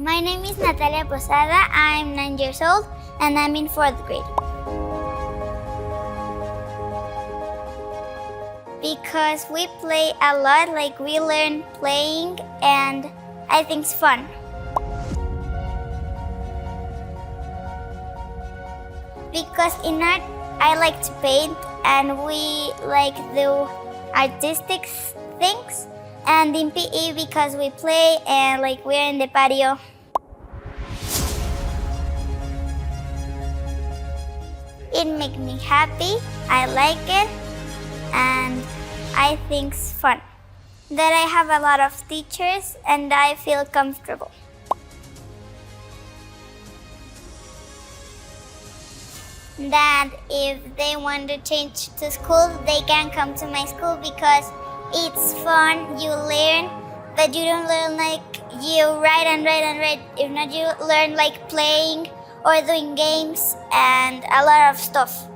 My name is Natalia. I'm 9 years old and I'm in 4th grade. Because we play a lot, like we learn playing and I think it's fun. Because in art, I like to paint and we like do artistic things. And in PE because we play and like we're in the patio. It makes me happy, I like it, and I think it's fun. That I have a lot of teachers and I feel comfortable. That if they want to change to school, they can come to my school because it's fun, you learn, but you don't learn like you write and write and write. If not, you learn like playing or doing games and a lot of stuff.